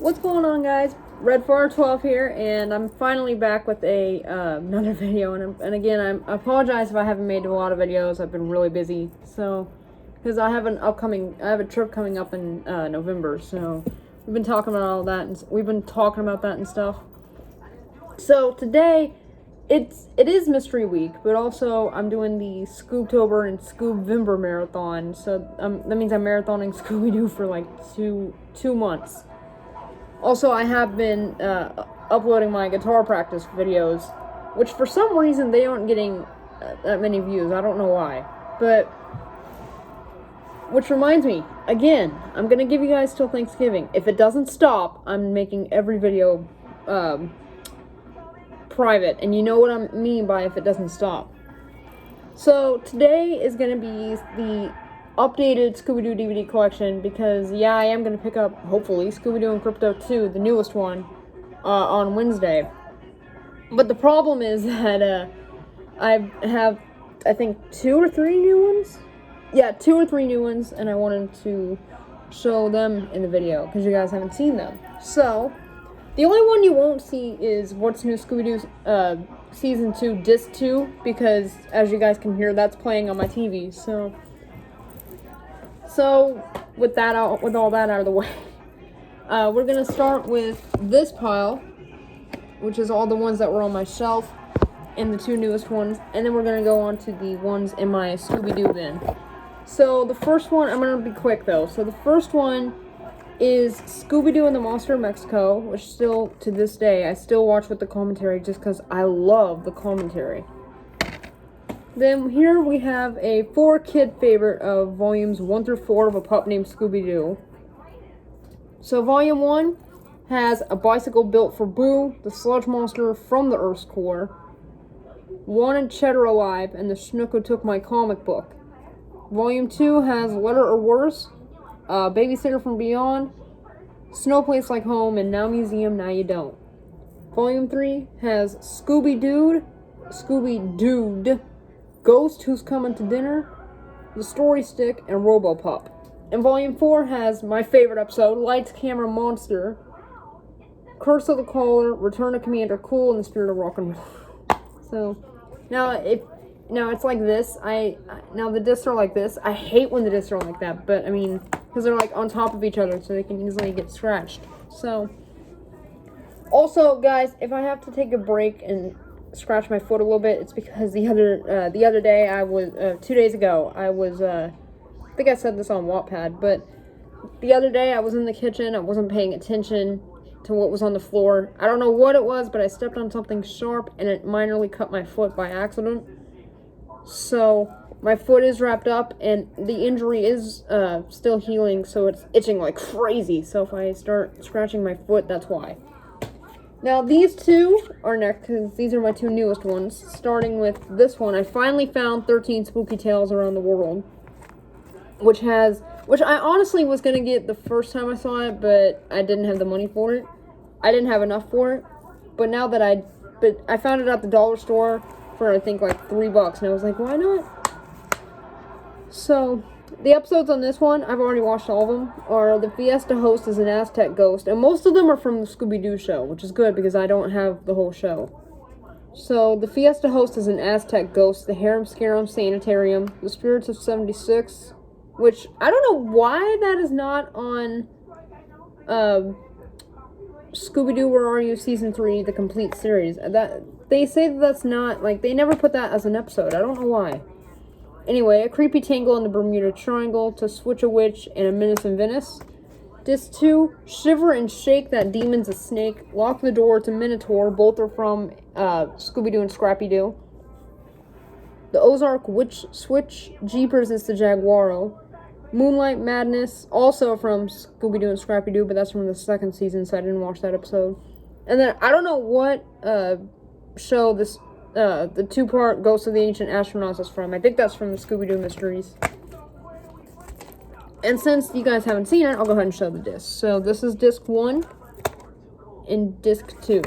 What's going on, guys? Red412 here, and I'm finally back with another video. And again, I apologize if I haven't made a lot of videos. I've been really busy, so because I have a trip coming up in November. So we've been talking about all that, and we've been talking about that and stuff. So today, it is Mystery Week, but also I'm doing the Scoobtober and Scoobvember marathon. So that means I'm marathoning Scooby-Doo for like two months. Also, I have been uploading my guitar practice videos, which for some reason they aren't getting that many views. I don't know why. But, which reminds me, again, I'm going to give you guys till Thanksgiving. If it doesn't stop, I'm making every video private. And you know what I mean by if it doesn't stop. So, today is going to be the updated Scooby-Doo DVD collection, because yeah, I am going to pick up, hopefully, Scooby-Doo and Crypto 2, the newest one, on Wednesday. But the problem is that I have, I think, 2 or 3 new ones? Yeah, 2 or 3 new ones, and I wanted to show them in the video, because you guys haven't seen them. So, the only one you won't see is What's New Scooby-Doo Season 2, Disc 2, because, as you guys can hear, that's playing on my TV, So, with all that out of the way, we're gonna start with this pile, which is all the ones that were on my shelf, and the 2 newest ones, and then we're gonna go on to the ones in my Scooby-Doo bin. So the first one, I'm gonna be quick though. So the first one is Scooby-Doo and the Monster of Mexico, which still, to this day, I still watch with the commentary just because I love the commentary. Then here we have a 4-kid favorite of volumes 1 through 4 of A Pup Named Scooby-Doo. So volume 1 has a bicycle built for Boo, the sludge monster from the Earth's core, Wanted Cheddar Alive, and the Schnook Who Took My Comic Book. Volume 2 has Letter or Worse, Babysitter from Beyond, Snow Place Like Home, and Now Museum, Now You Don't. Volume 3 has Scooby-Doo, Ghost Who's Coming to Dinner, The Story Stick, and Robo-Pup. And Volume 4 has my favorite episode, Lights, Camera, Monster, Curse of the Caller, Return of Commander Cool, and The Spirit of Rock and Roll. So, now it's like this. Now the discs are like this. I hate when the discs are like that, but I mean, because they're like on top of each other, so they can easily get scratched. So, also, guys, if I have to take a break and scratch my foot a little bit, it's because the other day I was 2 days ago I was I think I said this on Wattpad, but the other day I was in the kitchen. I wasn't paying attention to what was on the floor. I don't know what it was, but I stepped on something sharp and it minorly cut my foot by accident. So my foot is wrapped up and the injury is still healing, so it's itching like crazy. So if I start scratching my foot, that's why. Now, these 2 are next, because these are my 2 newest ones. Starting with this one, I finally found 13 Spooky Tales Around the World, which I honestly was going to get the first time I saw it, but I didn't have the money for it. I didn't have enough for it, but I found it at the dollar store for, I think, like $3, and I was like, why not? So, the episodes on this one, I've already watched all of them, are the Fiesta Host is an Aztec ghost, and most of them are from the Scooby-Doo show, which is good because I don't have the whole show. So, the Fiesta Host is an Aztec ghost, the Harem Scarum Sanitarium, the Spirits of 76, which, I don't know why that is not on Scooby-Doo Where Are You Season 3, the complete series. They say that's not, like, they never put that as an episode. I don't know why. Anyway, A Creepy Tangle in the Bermuda Triangle, To Switch a Witch, and A Menace in Venice. Disc 2, Shiver and Shake, That Demon's a Snake, Lock the Door to Minotaur, both are from Scooby-Doo and Scrappy-Doo. The Ozark Witch Switch, Jeepers is the Jaguaro. Moonlight Madness, also from Scooby-Doo and Scrappy-Doo, but that's from the 2nd season, so I didn't watch that episode. And then, I don't know what show this the 2-part Ghost of the Ancient Astronauts is from. I think that's from the Scooby-Doo Mysteries. And since you guys haven't seen it, I'll go ahead and show the discs. So this is disc 1 and disc 2.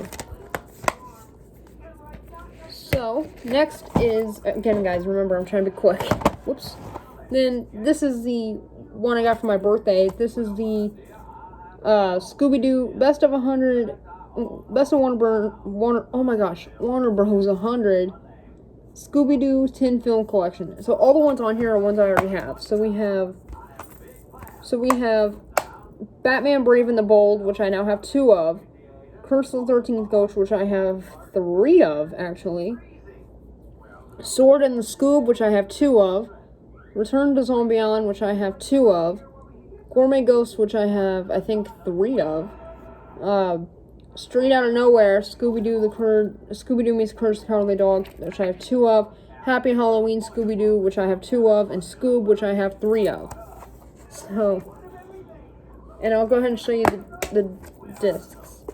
So, next is, again guys, remember I'm trying to be quick. Whoops. Then this is the one I got for my birthday. This is the Scooby-Doo, Best of 100, Best of Warner Bros. 100, Scooby-Doo Tin Film Collection. So all the ones on here are ones I already have. So we have Batman Brave and the Bold, which I now have 2 of. Curse of the 13th Ghost, which I have 3 of, actually. Sword and the Scoob, which I have 2 of. Return to Zombie-On, which I have 2 of. Gourmet Ghost, which I have, I think, 3 of. Straight Out of Nowhere, Scooby-Doo meets Courage the Cowardly Dog, which I have 2 of. Happy Halloween Scooby-Doo, which I have 2 of. And Scoob, which I have 3 of. So, and I'll go ahead and show you the discs.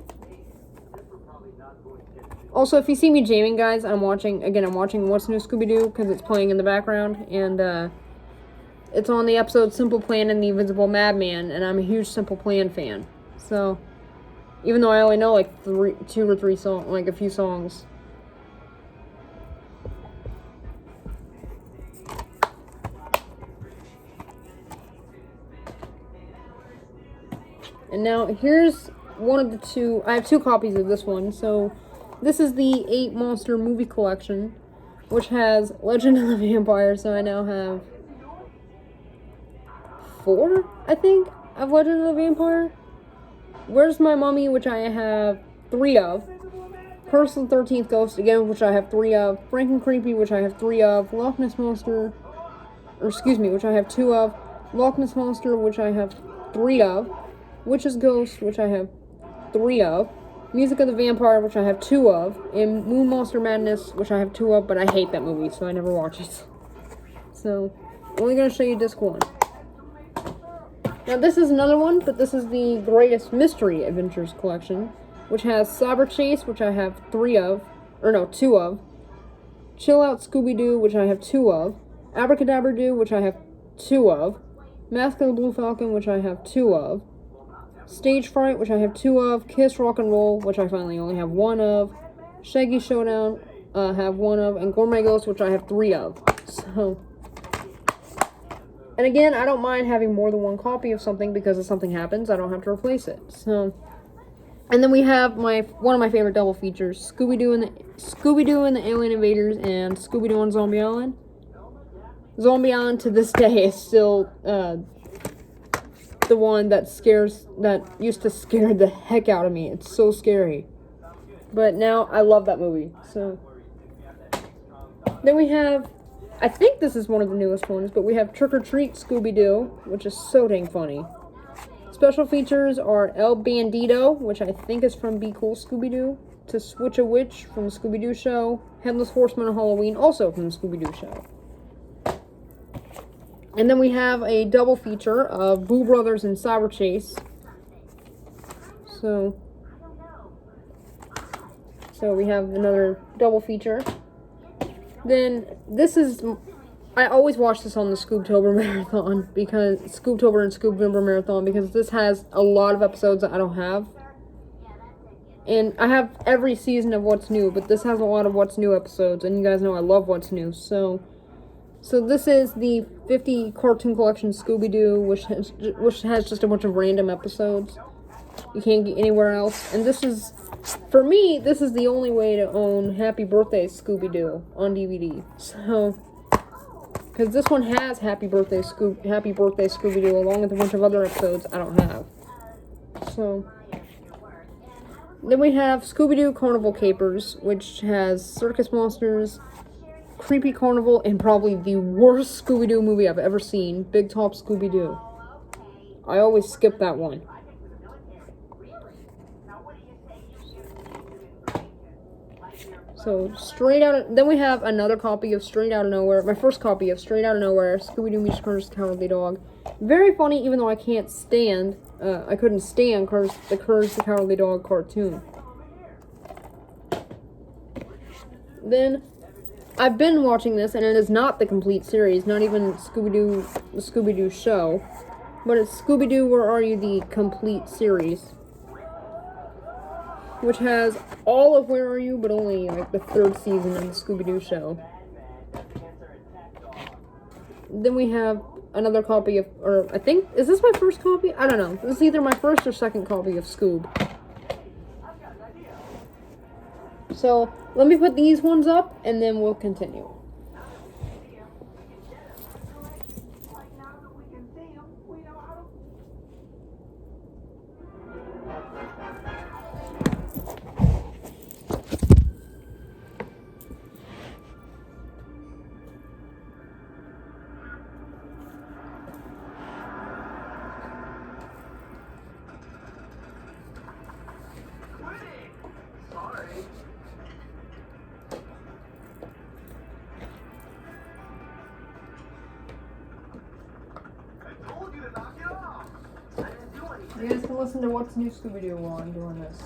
Also, if you see me jamming, guys, I'm watching What's New Scooby-Doo, because it's playing in the background, and, it's on the episode Simple Plan and the Invisible Madman, and I'm a huge Simple Plan fan. So, even though I only know, like, 2 or 3 songs, like, a few songs. And now, here's one of the 2, I have 2 copies of this one, so this is the 8 Monster Movie Collection, which has Legend of the Vampire, so I now have 4, I think, of Legend of the Vampire. Where's My Mummy, which I have 3 of. Curse of the 13th Ghost, again, which I have 3 of. Frank and Creepy, which I have 3 of. Loch Ness Monster, which I have 2 of. Loch Ness Monster, which I have 3 of. Witch's Ghost, which I have 3 of. Music of the Vampire, which I have 2 of. And Moon Monster Madness, which I have 2 of, but I hate that movie, so I never watch it. So, I'm only going to show you disc 1. Now, this is another one, but this is the Greatest Mystery Adventures Collection, which has Cyber Chase, which I have 2 of. Chill Out Scooby-Doo, which I have 2 of. Abracadabra Doo, which I have 2 of. Mask of the Blue Falcon, which I have 2 of. Stage Fright, which I have 2 of. Kiss Rock and Roll, which I finally only have 1 of. Shaggy Showdown, have 1 of. And Gourmet Ghost, which I have 3 of. So, and again, I don't mind having more than 1 copy of something, because if something happens, I don't have to replace it. So, and then we have one of my favorite double features, Scooby-Doo and the Alien Invaders, and Scooby-Doo on Zombie Island. Zombie Island to this day is still the one that used to scare the heck out of me. It's so scary. But now I love that movie. So then we have, I think this is one of the newest ones, but we have Trick or Treat Scooby-Doo, which is so dang funny. Special features are El Bandito, which I think is from Be Cool Scooby-Doo, to Switch a Witch from the Scooby-Doo show, Headless Horseman of Halloween, also from the Scooby-Doo show. And then we have a double feature of Boo Brothers and Cyber Chase. So we have another double feature. Then this is, I always watch this on the Scoobtober Marathon, because Scoobtober and Scoobvember Marathon, because this has a lot of episodes that I don't have. And I have every season of What's New, but this has a lot of What's New episodes, and you guys know I love What's New. So this is the 50 cartoon collection Scooby-Doo, which has just a bunch of random episodes you can't get anywhere else. And this is, for me, this is the only way to own Happy Birthday Scooby-Doo on DVD. So, because this one has Happy Birthday Scooby-Doo, along with a bunch of other episodes I don't have. So, then we have Scooby-Doo Carnival Capers, which has circus monsters, Creepy Carnival, and probably the worst Scooby-Doo movie I've ever seen, Big Top Scooby-Doo. I always skip that one. So, then we have another copy of Straight Out of Nowhere, my first copy of Straight Out of Nowhere, Scooby-Doo meets Courage the Cowardly Dog. Very funny, even though I couldn't stand the Courage the Cowardly Dog cartoon. Then, I've been watching this, and it is not the complete series, not even the Scooby-Doo show, but it's Scooby-Doo, Where Are You, the complete series, which has all of Where Are You, but only, like, the 3rd season of the Scooby-Doo show. Then we have another copy of, or I think, is this my first copy? I don't know. This is either my first or second copy of Scoob. So, let me put these ones up, and then we'll continue. You guys can listen to What's New Scooby-Doo while I'm doing this.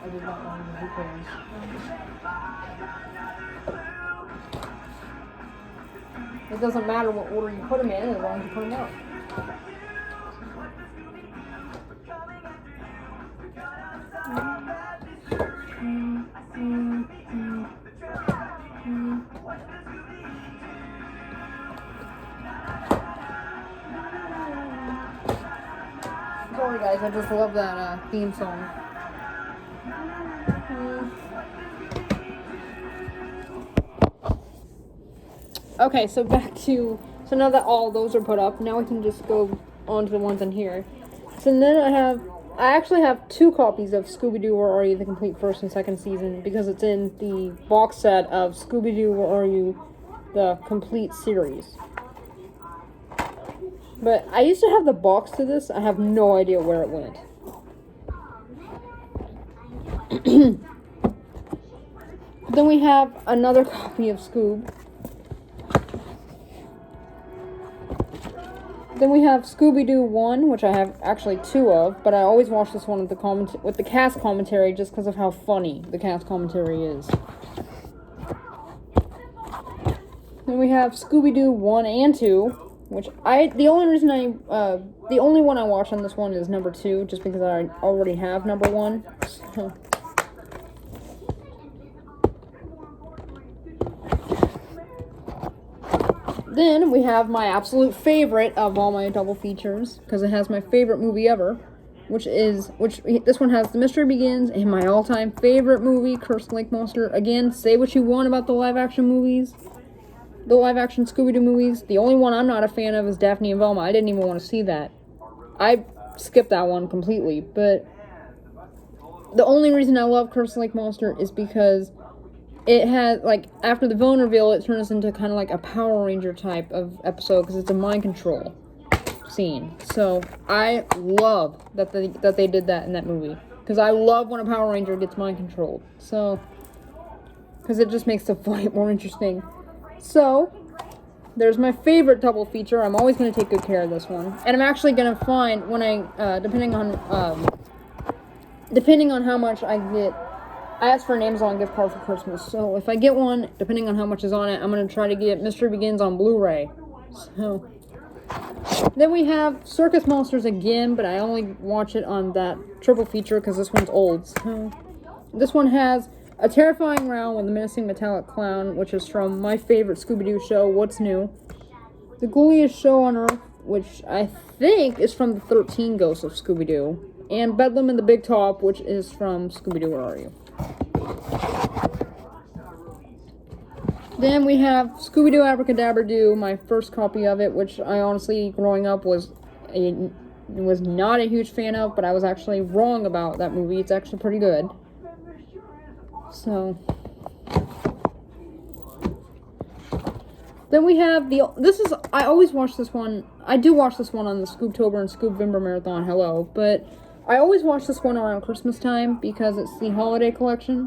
I did not want to do things. It doesn't matter what order you put them in as long as you put them up. Sorry guys, I just love that theme song. Okay, so back to, so now that all those are put up, now we can just go on to the ones in here. So then I actually have 2 copies of Scooby-Doo Where Are You, the complete first and second season, because it's in the box set of Scooby-Doo Where Are You, the complete series. But I used to have the box to this, I have no idea where it went. Then we have another copy of Scoob. Then we have Scooby-Doo 1, which I have actually 2 of, but I always watch this one with the cast commentary just because of how funny the cast commentary is. Then we have Scooby-Doo 1 and 2, which the only one I watch on this one is number 2, just because I already have number 1. So. Then we have my absolute favorite of all my double features, because it has my favorite movie ever, which this one has The Mystery Begins and my all-time favorite movie, Cursed Lake Monster. Again, say what you want about the live-action movies, the live-action Scooby-Doo movies. The only one I'm not a fan of is Daphne and Velma. I didn't even want to see that. I skipped that one completely, but the only reason I love Cursed Lake Monster is because it has, like, after the villain reveal, it turns into kind of like a Power Ranger type of episode, because it's a mind control scene. So, I love that they did that in that movie. Because I love when a Power Ranger gets mind controlled. So, because it just makes the fight more interesting. So, there's my favorite double feature. I'm always going to take good care of this one. And I'm actually going to find, when depending on how much I get, I asked for an Amazon gift card for Christmas, so if I get one, depending on how much is on it, I'm going to try to get Mystery Begins on Blu-ray. So, then we have Circus Monsters again, but I only watch it on that triple feature because this one's old. So, this one has A Terrifying Round with a Menacing Metallic Clown, which is from my favorite Scooby-Doo show, What's New? The Ghouliest Show on Earth, which I think is from the 13 Ghosts of Scooby-Doo. And Bedlam in the Big Top, which is from Scooby-Doo Where Are You? Then we have Scooby-Doo Abracadabra-Doo, my first copy of it, which I honestly, growing up, was not a huge fan of, but I was actually wrong about that movie. It's actually pretty good. So, Then we have I always watch this one. I do watch this one on the Scooptober and Scoopvember Marathon, hello. But I always watch this one around Christmas time because it's the holiday collection,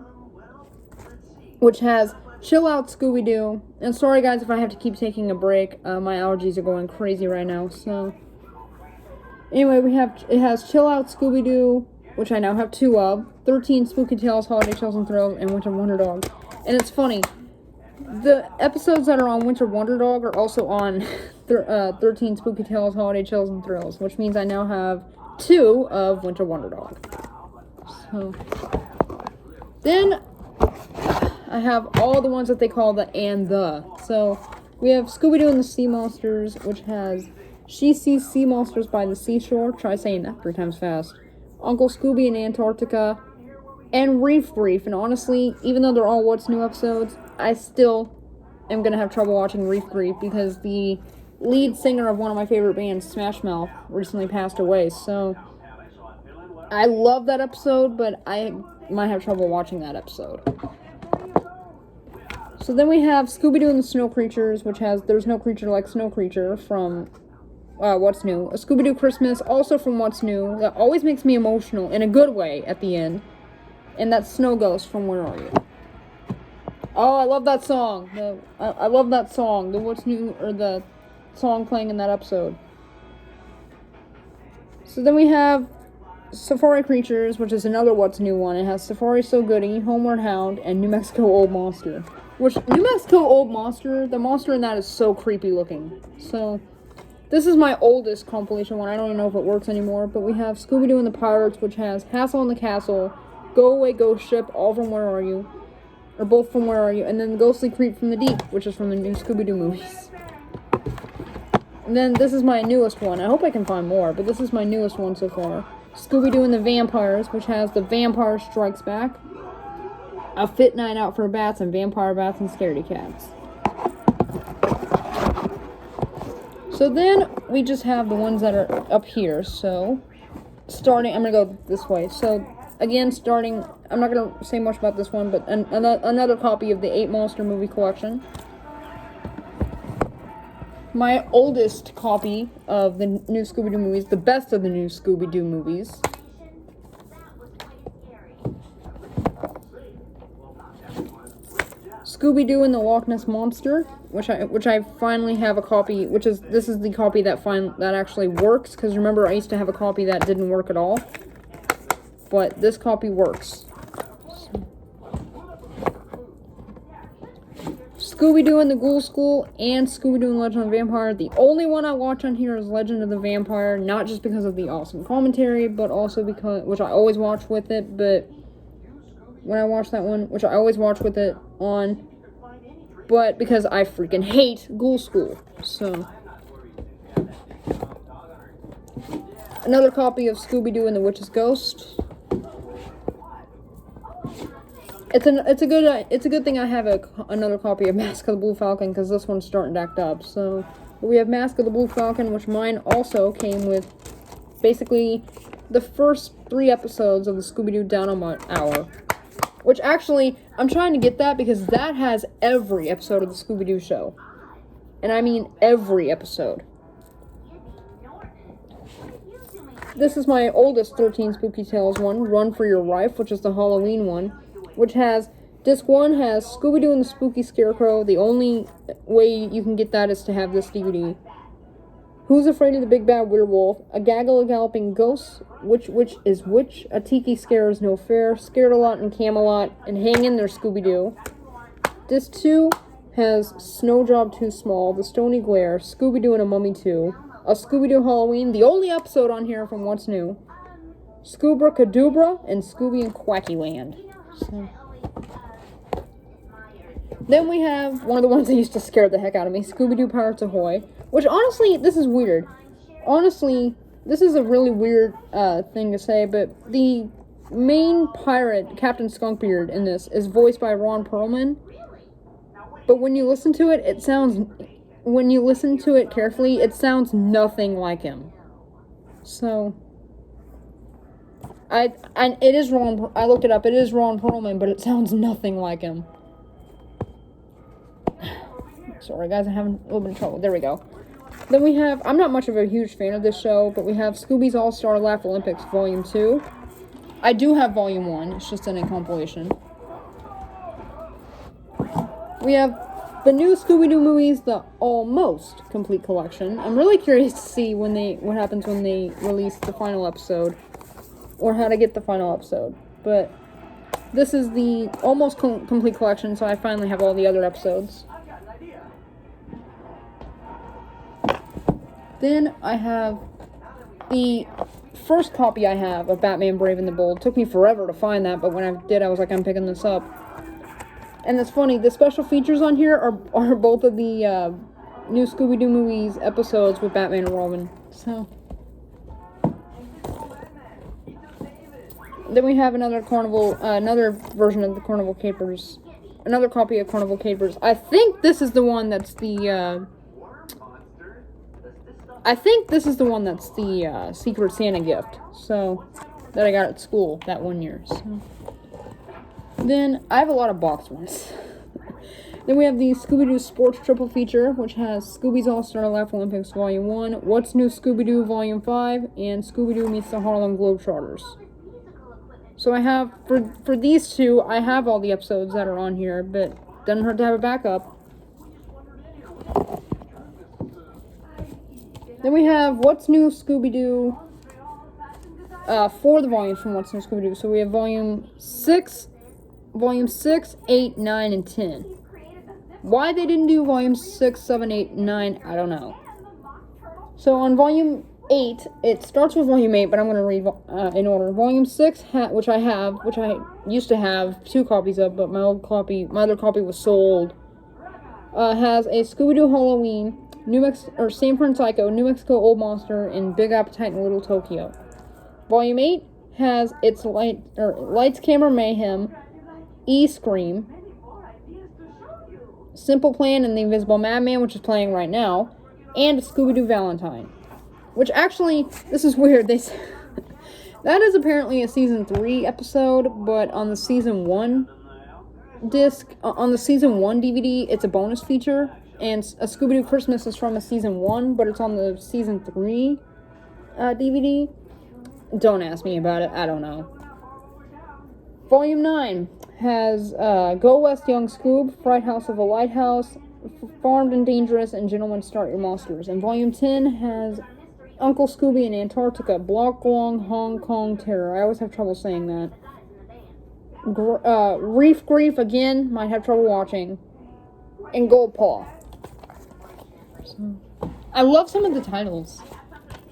which has Chill Out Scooby-Doo. And sorry guys if I have to keep taking a break. My allergies are going crazy right now, so. Anyway, it has Chill Out Scooby-Doo, which I now have 2 of, 13 Spooky Tales, Holiday Chills and Thrills, and Winter Wonder Dog. And it's funny, the episodes that are on Winter Wonder Dog are also on 13 Spooky Tales, Holiday Chills and Thrills, which means I now have 2 of Winter Wonder Dog. So, then I have all the ones that they call the and the. So, we have Scooby-Doo and the Sea Monsters, which has She Sees Sea Monsters by the Seashore. Try saying that 3 times fast. Uncle Scooby in Antarctica. And Reef Brief. And honestly, even though they're all What's New episodes, I still am going to have trouble watching Reef Brief because the lead singer of one of my favorite bands, Smash Mouth, recently passed away. So, I love that episode, but I might have trouble watching that episode. So then we have Scooby-Doo and the Snow Creatures, which has There's No Creature Like Snow Creature from What's New. A Scooby-Doo Christmas, also from What's New, that always makes me emotional, in a good way, at the end. And that's Snow Ghost from Where Are You? Oh, I love that song. I love that song. The What's New, or the song playing in that episode. So then we have Safari Creatures, which is another What's New one. It has Safari So Goody, Homeward Hound, and New Mexico Old Monster. Which, New Mexico Old Monster, the monster in that is so creepy looking. So, this is my oldest compilation one. I don't even know if it works anymore. But we have Scooby-Doo and the Pirates, which has Hassle in the Castle, Go Away Ghost Ship, all from Where Are You? Or both from Where Are You? And then the Ghostly Creep from the Deep, which is from the new Scooby-Doo movies. And then this is my newest one. I hope I can find more, but this is my newest one so far. Scooby-Doo and the Vampires, which has The Vampire Strikes Back, A Fit Night Out for Bats, and Vampire Bats and Scaredy Cats. So then we just have the ones that are up here. So starting, I'm going to go this way. So again, starting, I'm not going to say much about this one, but another copy of the 8 Monster movie collection. My oldest copy of the new Scooby-Doo movies, the best of the new Scooby-Doo movies. Scooby-Doo and the Loch Ness Monster, which I finally have a copy, this is the copy that actually works, because remember I used to have a copy that didn't work at all, but this copy works. Scooby-Doo and the Ghoul School and Scooby-Doo and Legend of the Vampire. The only one I watch on here is Legend of the Vampire, not just because of the awesome commentary, but also because, which I always watch with it, but when I watch that one, which I always watch with it on, but because I freaking hate Ghoul School. So, another copy of Scooby-Doo and the Witch's Ghost. It's a good thing I have another copy of Mask of the Blue Falcon, because this one's starting to act up. So we have Mask of the Blue Falcon, which mine also came with basically the first 3 episodes of the Scooby-Doo Dynamite Hour. Which actually, I'm trying to get that because that has every episode of the Scooby-Doo show. And I mean every episode. This is my oldest 13 Spooky Tales one, Run for Your Life, which is the Halloween one. Which has, disc 1 has Scooby-Doo and the Spooky Scarecrow. The only way you can get that is to have this DVD. Who's Afraid of the Big Bad Werewolf? A Gaggle of Galloping Ghosts. Which is which? A Tiki Scare is No Fair. Scared a Lot and Camelot. And Hang in There, Scooby-Doo. Disc 2 has Snow Job Too Small, The Stony Glare, Scooby-Doo and a Mummy 2, A Scooby-Doo Halloween, the only episode on here from What's New, Scoobra Kadubra, and Scooby and Quacky Land. So. Then we have one of the ones that used to scare the heck out of me, Scooby-Doo Pirates Ahoy, which honestly, this is weird. Honestly, this is a really weird thing to say, but the main pirate, Captain Skunkbeard, in this is voiced by Ron Perlman. But when you listen to it, when you listen to it carefully, it sounds nothing like him. So, it is Ron, I looked it up, it is Ron Perlman, but it sounds nothing like him. Sorry, guys, I'm having a little bit of trouble. There we go. Then we have, I'm not much of a huge fan of this show, but we have Scooby's All-Star Laugh Olympics Volume 2. I do have Volume 1, it's just in a compilation. We have the new Scooby-Doo movies, the almost complete collection. I'm really curious to see what happens when they release the final episode, or how to get the final episode. But this is the almost complete collection, so I finally have all the other episodes. Then I have the first copy I have of Batman Brave and the Bold. It took me forever to find that, but when I did, I was like, I'm picking this up. And it's funny, the special features on here are both of the new Scooby-Doo movies episodes with Batman and Robin. So then we have another version of the Carnival Capers, another copy of Carnival Capers. I think this is the one that's the Secret Santa gift, so, that I got at school that one year, so. Then, I have a lot of box ones. Then we have the Scooby-Doo Sports Triple Feature, which has Scooby's All-Star Laugh Olympics Volume 1, What's New Scooby-Doo Volume 5, and Scooby-Doo Meets the Harlem Globetrotters. So I have, for these two, I have all the episodes that are on here, but doesn't hurt to have a backup. Then we have What's New Scooby-Doo, 4 of the volumes from What's New Scooby-Doo. So we have Volume 6, 8, 9, and 10. Why they didn't do Volume 6, 7, 8, 9, I don't know. So on Volume 8, it starts with Volume 8, but I'm going to read in order. Volume 6, which I used to have 2 copies of, but my other copy was sold, has a Scooby-Doo Halloween, San Francisco, New Mexico Old Monster, and Big Appetite in Little Tokyo. Volume 8 has its Lights, Camera, Mayhem, E-Scream, Simple Plan and the Invisible Madman, which is playing right now, and Scooby-Doo Valentine. Which actually, this is weird, that is apparently a Season 3 episode, but on the Season 1 disc, on the Season 1 DVD, it's a bonus feature. And a Scooby-Doo Christmas is from a Season 1, but it's on the Season 3 DVD. Don't ask me about it, I don't know. Volume 9 has Go West Young Scoob, Fright House of a Lighthouse, Farmed and Dangerous, and Gentlemen Start Your Monsters. And Volume 10 has Uncle Scooby in Antarctica, Block Long Hong Kong Terror. I always have trouble saying that. Reef Grief, again, might have trouble watching. And Gold Paw. So, I love some of the titles.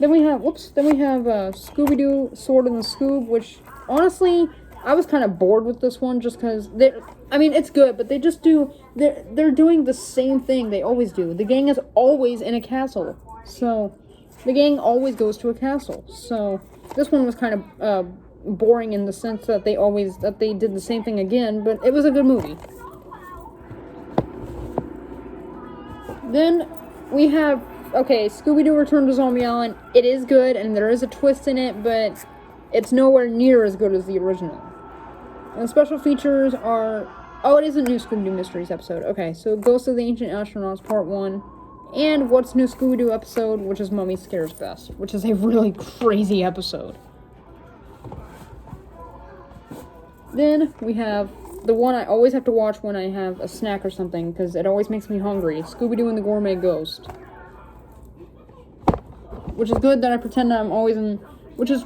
Then we have Scooby-Doo Sword in the Scoob, which, honestly, I was kind of bored with this one just because, it's good, but they're doing the same thing they always do. The gang is always in a castle, so, the gang always goes to a castle, so, this one was kind of, boring in the sense that they did the same thing again, but it was a good movie. Then we have, Scooby-Doo Return to Zombie Island. It is good, and there is a twist in it, but it's nowhere near as good as the original. And the special features are, it is a new Scooby-Doo Mysteries episode. Okay, so Ghost of the Ancient Astronauts Part 1, and What's New Scooby-Doo episode, which is Mummy Scares Best, which is a really crazy episode. Then we have the one I always have to watch when I have a snack or something, because it always makes me hungry. Scooby-Doo and the Gourmet Ghost. Which is good that I pretend that I'm always in... It's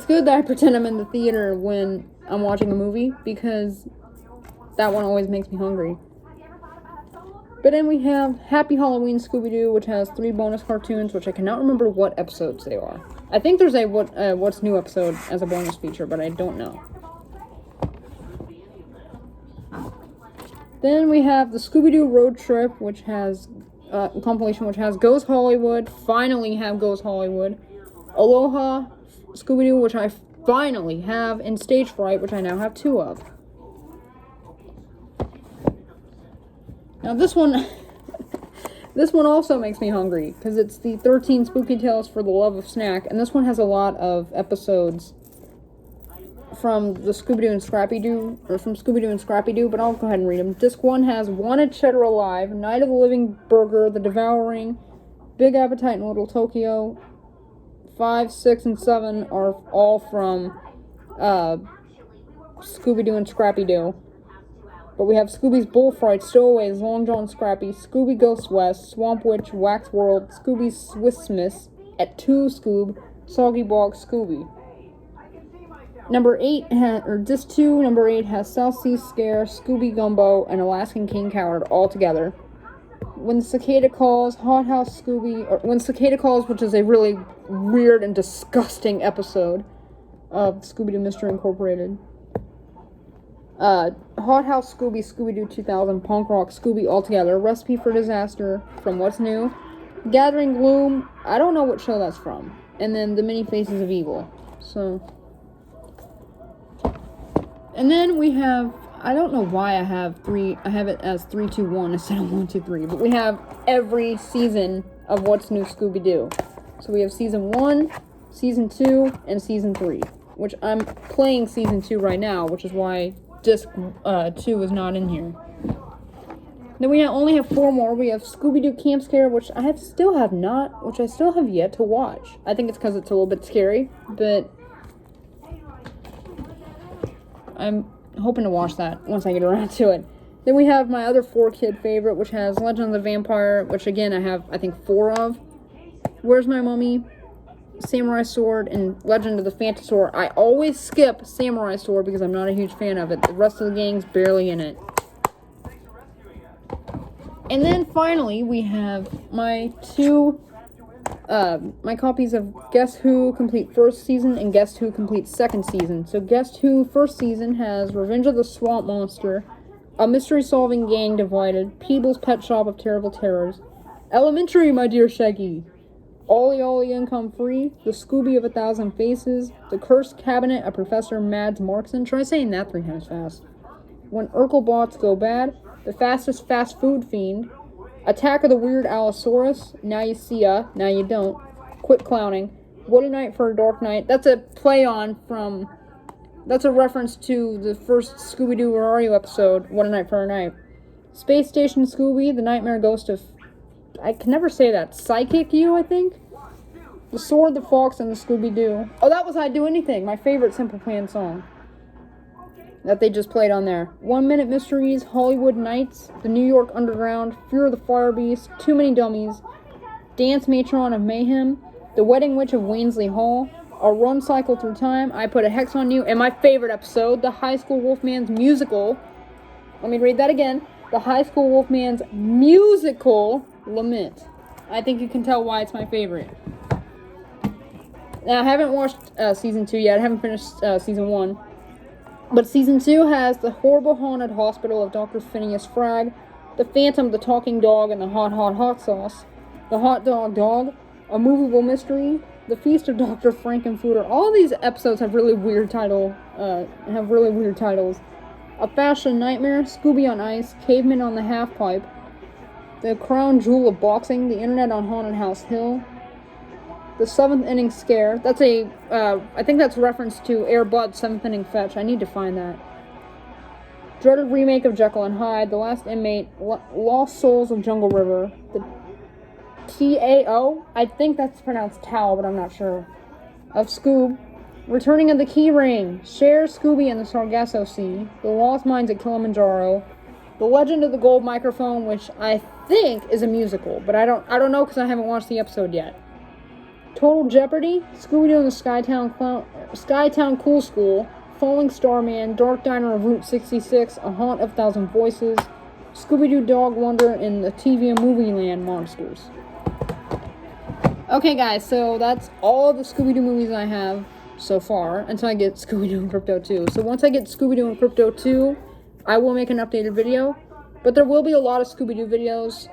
good that I pretend I'm in the theater when I'm watching a movie, because that one always makes me hungry. But then we have Happy Halloween Scooby-Doo, which has 3 bonus cartoons, which I cannot remember what episodes they are. I think there's a What's New episode as a bonus feature, but I don't know. Then we have the Scooby-Doo Road Trip, which has compilation, which has Goes Hollywood. Finally have Goes Hollywood. Aloha Scooby-Doo, which I finally have, and Stage Fright, which I now have 2 of. Now this one also makes me hungry, because it's the 13 Spooky Tales for the Love of Snack, and this one has a lot of episodes from the Scooby-Doo and Scrappy-Doo, or from Scooby-Doo and Scrappy-Doo, but I'll go ahead and read them. Disc 1 has Wanted Cheddar Alive, Night of the Living Burger, The Devouring, Big Appetite in Little Tokyo. 5, 6, and 7 are all from Scooby-Doo and Scrappy-Doo. But we have Scooby's Bullfright, Stowaways, Long John Scrappy, Scooby Goes West, Swamp Witch, Wax World, Scooby Swissmas, At 2 Scoob, Soggy Bog Scooby. Number 8, Disc 2, number 8 has South Sea Scare, Scooby Gumbo, and Alaskan King Coward all together. When Cicada Calls, Hot House Scooby, or When Cicada Calls, which is a really weird and disgusting episode of Scooby-Doo Mystery Incorporated. Hot House Scooby, Scooby-Doo 2000, Punk Rock Scooby all together. Recipe for Disaster from What's New. Gathering Gloom, I don't know what show that's from. And then The Many Faces of Evil. So, and then we have, I don't know why I have it as 3, 2, 1 instead of 1, 2, 3, but we have every season of What's New Scooby-Doo. So we have Season 1, Season 2, and Season 3, which I'm playing Season 2 right now, which is why Disc 2 is not in here. Then we only have 4 more. We have Scooby-Doo Camp Scare, which I still have yet to watch. I think it's because it's a little bit scary, but I'm hoping to watch that once I get around to it. Then we have my other 4-kid favorite, which has Legend of the Vampire, which again I have, I think, 4 of. Where's My Mummy? Samurai Sword, and Legend of the Phantasaur. I always skip Samurai Sword because I'm not a huge fan of it. The rest of the gang's barely in it. And then finally, we have my my copies of Guess Who Complete First Season and Guess Who Complete Second Season. So Guess Who First Season has Revenge of the Swamp Monster, A Mystery-Solving Gang Divided, Peebles' Pet Shop of Terrible Terrors, Elementary, My Dear Shaggy, Ollie Ollie Income Free, The Scooby of 1,000 Faces, The Cursed Cabinet of Professor Mads Markson. Try saying that 3 times fast. When Urkelbots Go Bad, The Fastest Fast Food Fiend, Attack of the Weird Allosaurus, Now You See Ya, Now You Don't, Quit Clowning, What a Night for a Dark Night. That's a reference to the first Scooby-Doo or Mario episode, What a Night for a Night. Space Station Scooby, The Nightmare Ghost of, I can never say that, Psychic You, I think? The Sword, the Fox, and the Scooby-Doo. Oh, that was I'd Do Anything, my favorite Simple Plan song that they just played on there. 1 Minute Mysteries, Hollywood Nights, The New York Underground, Fear of the Fire Beast, Too Many Dummies, Dance Matron of Mayhem, The Wedding Witch of Wansley Hall, A Run Cycle Through Time, I Put a Hex on You, and my favorite episode, The High School Wolfman's Musical. Let me read that again. The High School Wolfman's Musical Lament. I think you can tell why it's my favorite. Now, I haven't watched Season 2 yet. I haven't finished Season 1. But Season 2 has The Horrible Haunted Hospital of Dr. Phineas Frag, The Phantom, the Talking Dog, and the Hot Hot Hot Sauce, The Hot Dog Dog, A Movable Mystery, The Feast of Dr. Frankenfooter. All these episodes have really weird titles. A Fashion Nightmare, Scooby on Ice, Caveman on the Half Pipe, The Crown Jewel of Boxing, The Internet on Haunted House Hill, The 7th Inning Scare. That's I think that's reference to Air Bud's 7th Inning Fetch. I need to find that. Dreaded Remake of Jekyll and Hyde, The Last Inmate, Lost Souls of Jungle River, the T.A.O., I think that's pronounced Tao, but I'm not sure, of Scoob, Returning of the Key Ring, Cher, Scooby and the Sargasso Sea, The Lost Mines at Kilimanjaro, The Legend of the Gold Microphone, which I think is a musical, but I don't know because I haven't watched the episode yet. Total Jeopardy, Scooby-Doo and the Skytown Cool School, Falling Starman, Dark Diner of Route 66, A Haunt of 1,000 Voices, Scooby-Doo Dog Wonder, and the TV and Movie Land Monsters. Okay, guys, so that's all the Scooby-Doo movies I have so far until I get Scooby-Doo and Crypto 2. So once I get Scooby-Doo and Crypto 2, I will make an updated video. But there will be a lot of Scooby-Doo videos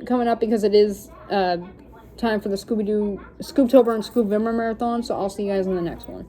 coming up because it is time for the Scooby-Doo Scooptober and Scoop Vimmer Marathon. So I'll see you guys in the next one.